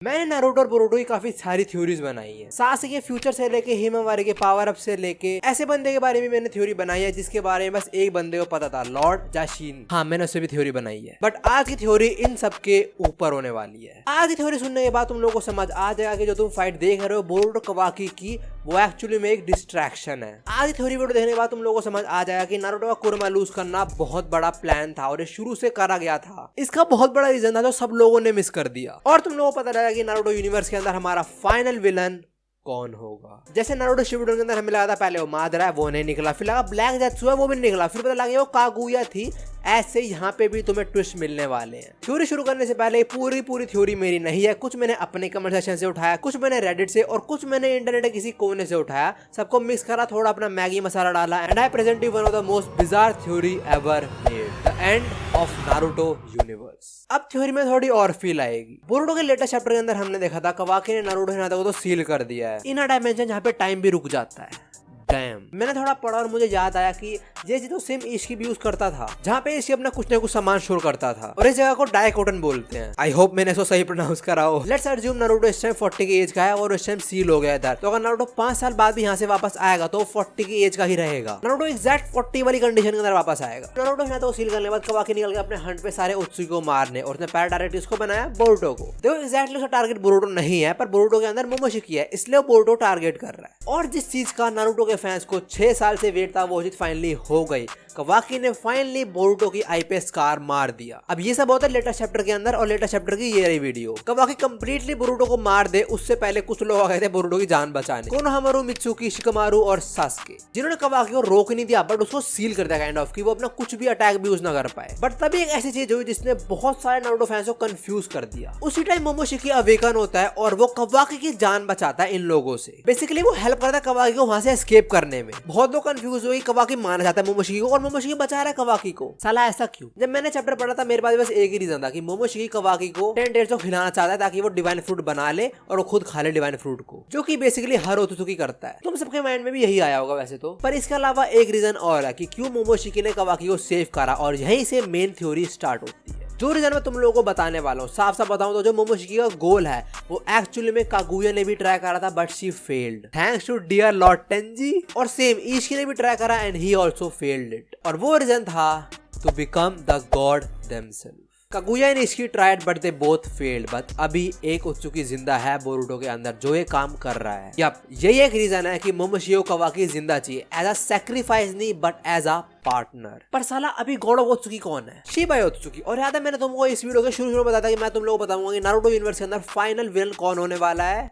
मैंने नारुतो और बोरुतो की काफी सारी थ्योरीज बनाई है। सासके के फ्यूचर से लेके हिमावारी के पावर अप से लेके ऐसे बंदे के बारे में मैंने थ्योरी बनाई है जिसके बारे में बस एक बंदे को पता था, लॉर्ड जाशीन। हाँ, मैंने उससे भी थ्योरी बनाई है, बट आज की थ्योरी इन सब के ऊपर होने वाली है। आज की थ्योरी सुनने के बाद तुम लोगों को समझ आ जाएगा कि जो तुम फाइट देख रहे हो बोरुतो कवाकी की, वो एक्चुअली में एक डिस्ट्रैक्शन है। आज की थ्योरी वीडियो देखने के बाद तुम लोगों को समझ आ जाएगा कि नारुतो का कुरमा लूज करना बहुत बड़ा प्लान था और ये शुरू से करा गया था। इसका बहुत बड़ा रीजन था जो सब लोगों ने मिस कर दिया। और तुम लोगों को पता लगा कि नारुतो यूनिवर्स के अंदर हमारा फाइनल विलन कौन होगा। जैसे नारुतो शिपुडन के अंदर हमें लगा था पहले वो मादरा है, वो नहीं निकला, फिर लगा ब्लैक जेत्सु है, वो भी नहीं निकला, फिर पता लगा वो कागुया थी। ऐसे यहाँ पे भी तुम्हें ट्विस्ट मिलने वाले हैं। थ्योरी शुरू करने से पहले पूरी थ्योरी मेरी नहीं है, कुछ मैंने अपने कमेंट सेक्शन से उठाया, कुछ मैंने रेडिट से और कुछ मैंने इंटरनेट के किसी कोने से उठाया, सबको मिक्स करा, थोड़ा अपना मैगी मसाला डाला and I present you one of the most bizarre theory ever made, the end of Naruto universe. अब थ्योरी में थोड़ी और फील आएगी। बोरुतो के लेटेस्ट चैप्टर के अंदर हमने देखा था कवाकी ने नारुतो हिनाता को तो सील कर दिया है इन अ डायमेंशन जहाँ पे टाइम भी रुक जाता है। डैम, मैंने थोड़ा पढ़ा और मुझे याद आया कि ये तो सेम इश्की भी यूज करता था, जहाँ पे इश्की अपना कुछ न कुछ सामान शोर करता था और इस जगह को डाइकोटन बोलते हैं। आई होप मैंने इसको सही प्रोनाउंस करा हो। लेट्स अस्यूम नारुतो इस टाइम 40 की एज का है और इस टाइम सील हो गया इधर, तो अगर नारुतो 5 साल बाद भी यहाँ से वापस आएगा तो 40 की एज का ही रहेगा। नारुतो एग्जैक्ट 40 वाली कंडीशन के अंदर वापस आएगा। नारुतो यहाँ तो सील करने के बाद कवाकी निकल गया अपने हंट पे सारे उत्सुकी को मारने और उसने पहला टारगेट इसको बनाया बोरुतो को। देखो एग्जैक्टली उसका टारगेट बोरुतो नहीं है, पर बोरुतो के अंदर मोमोशिकी है, इसलिए वो बोरुतो टारगेट कर रहा है। और जिस चीज का नारुतो के फैंस को 6 साल से वेट था वो चीज फाइनली हो गई। कवाकी ने फाइनली बोरुतो की आई पे स्कार मार दिया। अब ये सब होता है लेटेस्ट चैप्टर के अंदर और लेटेस्ट चैप्टर की ये रही वीडियो। कवाकी कंप्लीटली बोरुतो को मार दे उससे पहले कुछ लोग आ गए थे बोरुतो की जान बचाने, कोनोहामारू, मित्सुकी, शिकमारू और सासके, जिन्होंने कवाकी को रोक नहीं दिया बट उसको सील कर दिया काइंड ऑफ कि वो अपना कुछ भी अटैक भी यूज ना कर पाए। बट तभी एक ऐसी चीज हुई जिसने बहुत सारे नारुतो फैंस को कंफ्यूज कर दिया। उसी टाइम मोमोशिकी अवेकन होता है और वो कवाकी की जान बचाता है इन लोगों से। बेसिकली वो हेल्प करता है कवाकी को वहां से एस्केप करने में। बहुत लोग कंफ्यूज हुए कवाकी मारना चाहता है मोमोशिकी को और मोमोशिकी बचा रहा है कवाकी को। साला ऐसा क्यों? जब मैंने चैप्टर पढ़ा था मेरे पास बस एक ही रीजन था कि मोमोशिकी कवाकी को 10 डेज को खिलाना चाहता है ताकि वो डिवाइन फ्रूट बना ले और वो खुद खा ले डिवाइन फ्रूट को, जो कि बेसिकली हर ओत्सुकी करता है। तुम सबके माइंड में भी यही आया होगा वैसे तो, पर इसके अलावा एक रीजन और है कि क्यों मोमोशिकी ने कवाकी को सेव करा और यहीं से मेन थ्योरी स्टार्ट होती है। जो रीजन मैं तुम लोगों को बताने वाला हूँ साफ साफ बताऊं तो जो मोमोशिकी का गोल है वो एक्चुअली में कागुया ने भी ट्राई करा था but she failed thanks to dear lord Tenji, और सेम इश्की ने भी ट्राई करा and he also failed it, और वो रीजन था to become the god themselves. Kaguya and Isshiki tried but they both failed, but अभी एक उत्सुकी जिंदा है बोरुतो के अंदर जो ये काम कर रहा है। यप, यही एक रीजन है कि मोमोशिकी कवाकी जिंदा चाहिए एज अ सैक्रिफाइस नहीं बट एज अ पार्टनर। पर साला अभी गॉड ऑफ ओत्सुकी कौन है? शिबा ओत्सुकी। और याद है मैंने तुमको इस वीडियो के शुरू में बताया था कि मैं तुम लोगों को बताऊंगा कि नारुतो यूनिवर्स के अंदर फाइनल विलन कौन होने वाला है।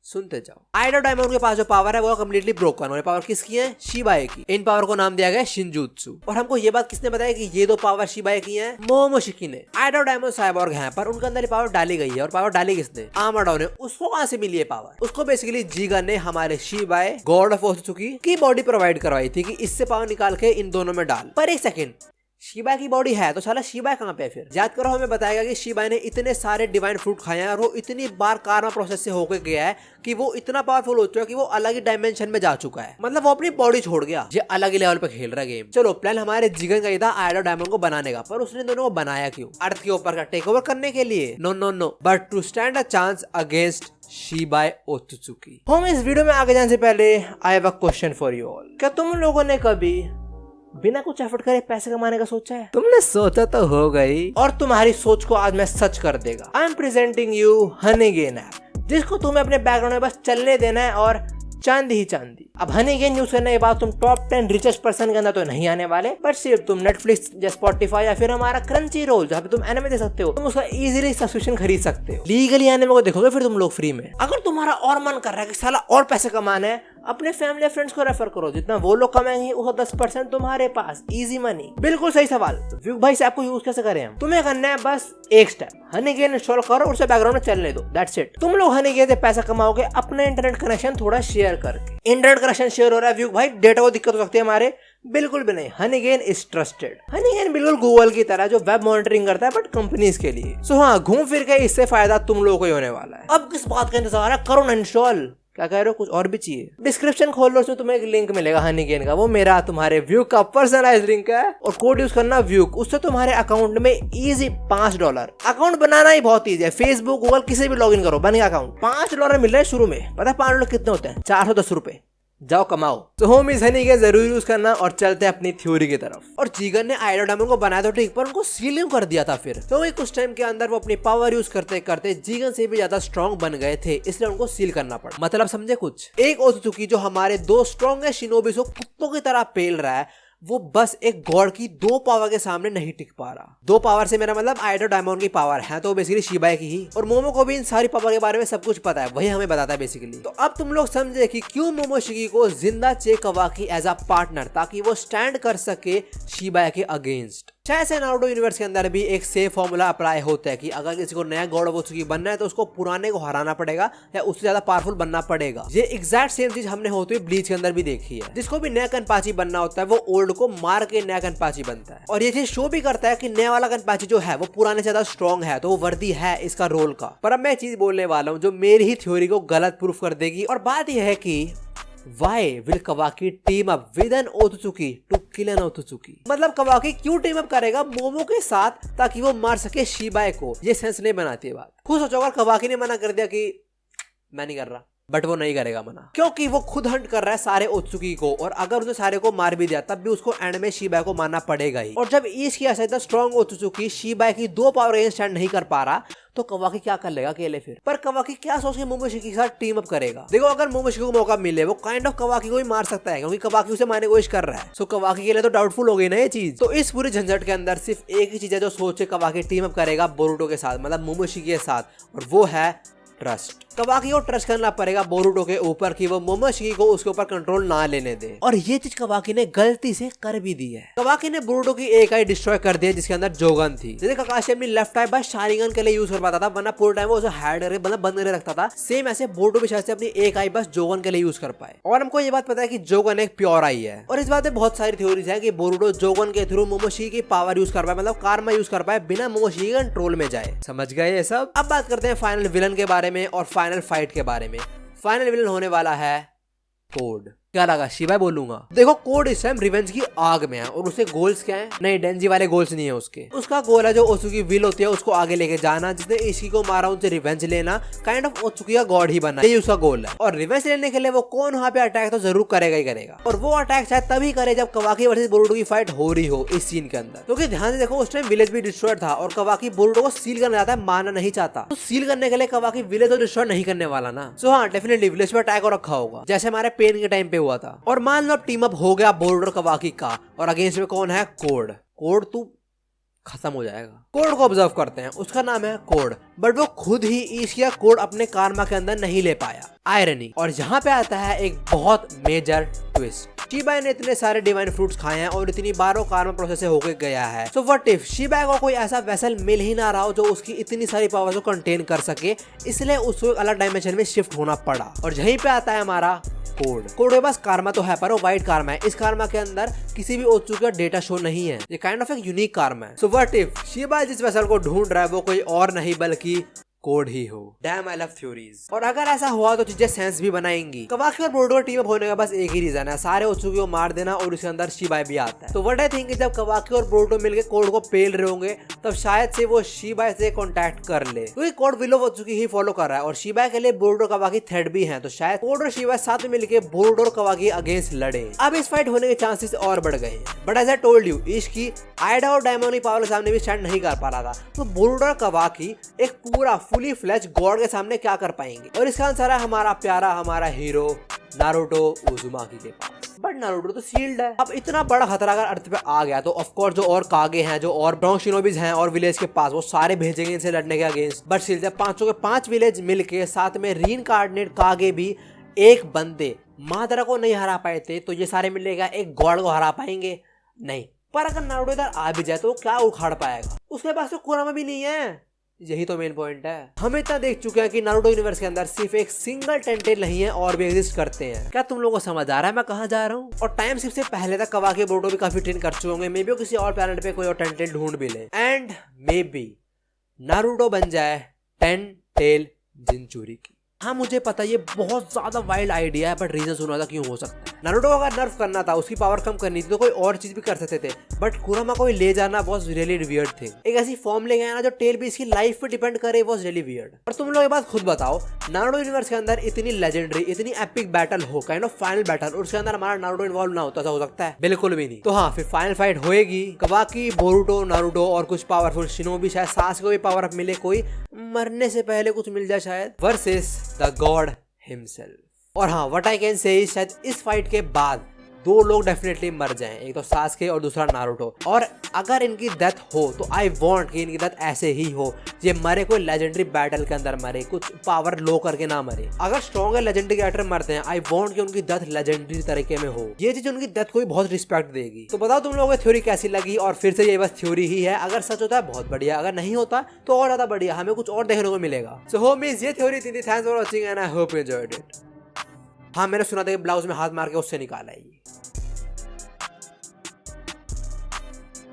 सुनते जाओ। आइडो डायमंड के पास जो पावर है वो कम्प्लीटली ब्रोकन, और पावर किसकी है? शिबाए की। इन पावर को नाम दिया गया शिनजुत्सु। और हमको ये बात किसने बताया कि ये दो पावर शिबाए की हैं? मोमोशिकी ने। आइडो डायमंड साइबॉर्ग हैं पर उनके अंदर पावर डाली गई है, और पावर डाली किसने? आमाडो ने। उसको कहां से मिली है पावर? उसको बेसिकली जीगा ने हमारे शिबाए गॉड ऑफ ओत्सुकी की बॉडी प्रोवाइड करवाई थी कि इससे पावर निकाल के इन दोनों में डाल। पर एक सेकंड, शिबा की बॉडी है तो साला शिबा कहाँ पे है फिर? याद करो हमें बताएगा कि शिबा ने इतने सारे डिवाइन फ्रूट खाए हैं और वो इतनी बार कारमा प्रोसेस से होकर गया है कि वो इतना पावरफुल हो चुका है कि वो अलग ही डायमेंशन में जा चुका है। मतलब वो अपनी बॉडी छोड़ गया, ये अलग ही लेवल पे खेल रहा गेम। चलो प्लान हमारे जिगन का ही था आइडो डायमंड को बनाने का, पर उसने दोनों को बनाया क्यों? अर्थ के ऊपर का टेक ओवर करने के लिए? No no no, but to stand a chance against Shibai Otsuki. हम इस वीडियो में आगे जाने से पहले I have a question for you all. क्या तुम लोगों ने कभी बिना कुछ एफर्ट करे पैसे कमाने का सोचा है? तुमने सोचा तो हो गई, और तुम्हारी सोच को आज मैं सच कर देगा। I am presenting you Honeygain app, जिसको तुम्हें अपने बैकग्राउंड में बस चलने देना है और चांदी ही चांदी। अब हनीगेन यूज करने के बाद तुम टॉप 10 रिचेस्ट पर्सन के अंदर तो नहीं आने वाले, बट सिर्फ तुम नेटफ्लिक्स या स्पॉटिफाई या फिर हमारा क्रंची रोल जहाँ पे तुम एनिमे देख सकते हो, तुम उसका इजीली सब्सक्रिप्शन खरीद सकते हो। लीगली एनिमे को देखोगे फिर तुम लोग फ्री में। अगर तुम्हारा और मन कर रहा है कि साला और पैसे कमाना है, अपने फैमिली फ्रेंड्स को रेफर करो, जितना वो लोग कमाएंगे उसका 10% तुम्हारे पास, इजी मनी। बिल्कुल सही सवाल। व्यू भाई से आपको यूज कैसे करें हम? तुम्हें करना है बस एक स्टेप, हनीगेन इंस्टॉल करो और उसे बैकग्राउंड में चलने दो, दैट्स इट। तुम लोग हनीगेन से पैसा कमाओगे अपना इंटरनेट कनेक्शन थोड़ा शेयर करके। इंटरनेट कनेक्शन शेयर हो रहा है व्यू भाई, डेटा को दिक्कत हो सकती है हमारे, बिल्कुल भी नहीं। Honeygain is trusted. हनीगेन बिल्कुल गूगल की तरह जो वेब मॉनिटरिंग करता है बट कंपनीज के लिए। सो हाँ, घूम फिर के इससे फायदा तुम लोगों को ही होने वाला है। अब किस बात का इंतजार है, करो ना इंस्टॉल। क्या कह रहे हो, कुछ और भी चाहिए? डिस्क्रिप्शन खोल लो, उसमें तुम्हें एक लिंक मिलेगा हनी गेन का, वो मेरा तुम्हारे व्यू का पर्सनलाइज लिंक है, और कोड यूज करना व्यू, उससे तुम्हारे अकाउंट में इजी $5। अकाउंट बनाना ही बहुत इजी है, फेसबुक गूगल किसी भी लॉगिन करो, बन गया अकाउंट। $5 मिल रहे हैं शुरू में। पता है $5 कितने होते हैं? 410 रुपए। जाओ कमाओ। तो होम इस हनी के जरूर यूज करना, और चलते हैं अपनी थ्योरी की तरफ। और जीगन ने आइडोडामन को बनाया तो ठीक, पर उनको सील क्यों कर दिया था फिर? क्योंकि कुछ टाइम के अंदर वो अपनी पावर यूज करते करते जीगन से भी ज्यादा स्ट्रॉन्ग बन गए थे, इसलिए उनको सील करना पड़ा। मतलब समझे कुछ? एक ओत्सुकी जो हमारे 2 स्ट्रॉन्गेस्ट शिनोबी को कुत्तों की तरह पेल रहा है, वो बस एक गॉड की 2 पावर के सामने नहीं टिक पा रहा। 2 पावर से मेरा मतलब आइडो डायमंड की पावर है, तो बेसिकली शिबाई की ही। और मोमो को भी इन सारी पावर के बारे में सब कुछ पता है, वही हमें बताता है बेसिकली। तो अब तुम लोग समझे कि क्यों मोमोशिकी को जिंदा चे कवाकी एज अ पार्टनर, ताकि वो स्टैंड कर सके शिबाई के अगेंस्ट। शायद से नारुतो यूनिवर्स के अंदर भी एक सेफ फॉर्मूला अप्लाई होता है कि अगर किसी को नया गॉड ऑफ ओत्सुकी बनना है तो उसको पुराने को हराना पड़ेगा या उससे ज्यादा पावरफुल बनना पड़ेगा। ये एग्जैक्ट सेम चीज हमने होती हुई ब्लीच के अंदर भी देखी है। जिसको भी नया कनपाची बनना होता है वो ओल्ड को मार के नया कनपाची बनता है, और ये चीज शो भी करता है कि नया वाला कनपाची जो है वो पुराने से ज्यादा स्ट्रॉन्ग है, तो वो वर्दी है इसका रोल का। पर अब मैं चीज बोलने वाला हूँ जो मेरी ही थ्योरी को गलत प्रूफ कर देगी, और बात यह है कि Why will Kawaki team up with an Otsutsuki to kill an Otsutsuki? मतलब कवाकी क्यों टीम अप करेगा मोमो के साथ ताकि वो मार सके शिबाई को? ये सेंस नहीं बनाती है बात। खुद सोचो अगर कवाकी ने मना कर दिया कि मैं नहीं कर रहा, बट वो नहीं करेगा मना, क्योंकि वो खुद हंट कर रहा है सारे ओत्सुकी को, और अगर उसने सारे को मार भी दिया तब भी उसको एंड में शिबाई को मारना पड़ेगा ही। और जब ईस्ट की ऐसा इतना स्ट्रॉन्ग ओत्सुकी शिबाई की 2 पावर अगेंस्ट स्टैंड नहीं कर पा रहा, तो कवाकी क्या कर लेगा अकेले फिर? पर कवाकी क्या सोच के मोमोशिकी के साथ टीम अप करेगा? देखो अगर मोमोशिकी को मौका मिले वो काइंड ऑफ कवाकी को ही मार सकता है, क्योंकि कवाकी उसे मारने की कोशिश कर रहा है। सो कवाकी के लिए तो डाउटफुल हो गई ना ये चीज। तो इस पूरे झंझट के अंदर सिर्फ एक ही चीज है जो सोचे कवाकी टीम अप करेगा बोरुटो के साथ, मतलब मोमोशिकी के साथ, और वो है ट्रस्ट। कवाकी को ट्रस्ट करना पड़ेगा बोरुटो के ऊपर कि वो मोमोशिकी को उसके ऊपर कंट्रोल ना लेने दे, और ये चीज कवाकी ने गलती से कर भी दी है। कवाकी ने बोरुटो की एक आई डिस्ट्रॉय कर दी जिसके अंदर जोगन थी। जैसे ककाशी अपनी लेफ्ट आई बस शारिगन के लिए यूज कर पाता था, वरना पूरे टाइम वो उसे हाइड करके मतलब बंद करके रखता था। सेम ऐसे बोरुटो भी शायद से अपनी एक आई बस जोगन के लिए यूज कर पाए। और हमको ये बात पता है कि जोगन एक प्योर आई है, और इस बात में बहुत सारी थ्योरीज है कि बोरुटो जोगन के थ्रू मोमोशिकी की पावर यूज कर पाए, मतलब कारमा यूज कर पाए बिना मोमोशिकी कंट्रोल में जाए। समझ गए ये सब? अब बात करते हैं फाइनल विलन के बारे में और फाइनल फाइट के बारे में। फाइनल विलन होने वाला है कोड। क्या लगा शिबाई बोलूंगा? देखो कोड इस टाइम रिवेंज की आग में है, और उसके गोल्स क्या है? नहीं, डेंजी वाले गोल्स नहीं है उसके। उसका गोल है जो ओत्सुकी विल होती है उसको आगे लेके जाना, जिसने इशी को मारा उनसे रिवेंज लेना, काइंड ऑफ ओत्सुकी का गॉड ही बनना, यही उसका गोल है। और रिवेंज लेने के लिए वो कौन वहाँ पे अटैक तो जरूर करेगा ही करेगा, और वो अटैक शायद तभी करे जब कवाकी वर्सेस बोरुटो की फाइट हो रही हो इस सीन के अंदर। क्योंकि ध्यान से देखो उस टाइम विलेज भी डिस्ट्रॉयड था, और कवाकी बोरुटो को सील करना चाहता है, मारना नहीं चाहता। तो सील करने के लिए कवाकी विलेज तो डिस्ट्रॉय नहीं करने वाला ना। सो हाँ, डेफिनेटली विलेज पे अटैक और रखा होगा, जैसे हमारे पेन के टाइम पे हुआ था। और मान लो टीम अप हो गया बोरुटो कवाकी का, और अगेंस्ट में कौन है? कोड। कोड तू खत्म हो जाएगा। कोड को ऑब्जर्व करते हैं, उसका नाम है कोड, बट वो खुद ही ईशिया कोड अपने कारमा के अंदर नहीं ले पाया। आयरनी। और यहाँ पे आता है एक बहुत मेजर ट्विस्ट। शिबाई ने इतने सारे डिवाइन फ्रूट्स खाए हैं और इतनी बारों कारमा प्रोसेस से होके गया है। सो व्हाट इफ शिबाई को कोई ऐसा वेसल मिल ही ना रहा हो जो उसकी इतनी सारी पावर को कंटेन कर सके, इसलिए उसको एक अलग डायमेंशन में शिफ्ट होना पड़ा। और यहीं पे आता है हमारा कोड। कोड के पास कारमा तो है, पर वो वाइट कारमा है। इस कारमा के अंदर किसी भी ओत्सुकी का डेटा शो नहीं है, ये काइंड ऑफ एक यूनिक कारमा है। सो व्हाट इफ शिबाई जिस वेसल को ढूंढ रहा है वो कोई और नहीं बल्कि कोड ही हो। Dam I love theories. और अगर ऐसा हुआ तो चीजें सेंस भी बनाएंगी। कवाकी और बोरुटो टीम अप होने का बस एक ही रीजन है, सारे ओत्सुकी को मार देना, और उसके अंदर शिबाई भी आता है। तो व्हाट आई थिंक जब कवाकी और बोरुटो मिलकर कोड को पेल रहे होंगे तब शायद से वो शिबाई से कांटेक्ट कर ले, क्योंकि कोड विल ऑफ ओत्सुकी ही फॉलो कर रहा है, और शिबाई के लिए बोरुटो कवाकी थ्रेट भी है। तो शायद कोड और शिबाई साथ में मिलकर बोरुटो और कवाकी अगेंस्ट लड़े। अब इस फाइट होने के चांसेस और बढ़ गए, but as I told you इसकी आइडा और डायमंड पावर के सामने भी स्टैंड नहीं कर पा रहा था। तो बोरुटो और कवाकी एक पूरा फुली फ्लेज गॉड के सामने क्या कर पाएंगे? और इसका आंसर है हमारा प्यारा, हमारा हीरो नारुतो उजुमाकी के पास। बट नारुतो तो सील्ड है। अब इतना बड़ा खतरा अगर अर्थ पे आ गया तो ऑफ कोर्स जो और कागे हैं, जो और ब्राउन शिनोबीज हैं और विलेज के पास, वो सारे भेजेंगे इनसे लड़ने के अगेंस्ट। बट सील्ड जब 500 के 5 विलेज मिलके साथ में रीइंकार्नेट कागे भी एक बंदे मादरा को नहीं हरा पाए थे, तो ये सारे मिलेगा एक गॉड को हरा पाएंगे? नहीं। पर अगर नारुतो इधर आ भी जाए तो क्या उखाड़ पाएगा? उसके पास तो कुरामा भी नहीं है। यही तो मेन पॉइंट है। हम इतना देख चुके हैं कि नारुतो यूनिवर्स के अंदर सिर्फ एक सिंगल टेंटेल नहीं है और भी एग्जिस्ट करते हैं। क्या तुम लोगों को समझ आ रहा है मैं कहाँ जा रहा हूँ? और टाइम शिफ्ट से पहले तक कवाकी बोरुटो भी काफी ट्रेन कर चुके होंगे, मे बी किसी और प्लैनेट पे कोई और टेंटेल ढूंढ भी ले, एंड मे बी नारुतो बन जाए 10 टेल जिनचूरी की। हाँ मुझे पता ये बहुत ज्यादा वाइल्ड आइडिया है, बट रीजन सुना था क्यों हो सकता है। नारुतो को अगर नर्फ करना था, उसकी पावर कम करनी थी, तो कोई और चीज भी कर सकते थे, बट कुरामा को ले जाना वाज रियली वियर्ड थिंग। एक ऐसी फॉर्म ले गया ना जो टेल भी इसकी लाइफ पे डिपेंड करे, वाज रियली वियर्ड। और तुम लोग ये बात खुद बताओ, नारुतो यूनिवर्स के अंदर इतनी लेजेंडरी, इतनी एपिक बैटल हो, काइंड ऑफ फाइनल बैटल, और उसके अंदर हमारा नारुतो इन्वॉल्व ना होता, हो सकता है? बिल्कुल भी नहीं। तो हाँ, फिर फाइनल फाइट होएगी, कवाकी, बोरुतो, नारुतो और कुछ पावरफुल शिनोबी, शायद सास को भी पावर अप मिले, कोई मरने से पहले कुछ मिल जाए शायद, वर्सेस द गॉड हिमसेल्फ। और हाँ, व्हाट आई कैन से शायद इस फाइट के बाद दो लोग डेफिनेटली मर जाएं, एक तो सास्के और दूसरा नारुतो। और अगर इनकी डेथ हो तो आई वांट कि इनकी डेथ ऐसे ही हो, ये मरे कोई लेजेंडरी बैटल के अंदर मरे, कुछ पावर लो करके ना मरे। अगर स्ट्रॉन्ग लेजेंडरी कैरेक्टर मरते हैं, आई वांट कि उनकी डेथ लेजेंडरी तरीके में हो, ये चीज उनकी डेथ को भी बहुत रिस्पेक्ट देगी। तो बताओ तुम लोगों को थ्योरी कैसी लगी, और फिर से ये बस थ्योरी ही है, अगर सच होता है बहुत बढ़िया, अगर नहीं होता तो और ज्यादा बढ़िया, हमें कुछ और देखने को मिलेगा। सो होमीज, ये थ्योरी थी। Thanks for watching and I hope you enjoyed it. हाँ, मैंने सुना था कि ब्लाउज में हाथ मार के उससे निकाला है ये।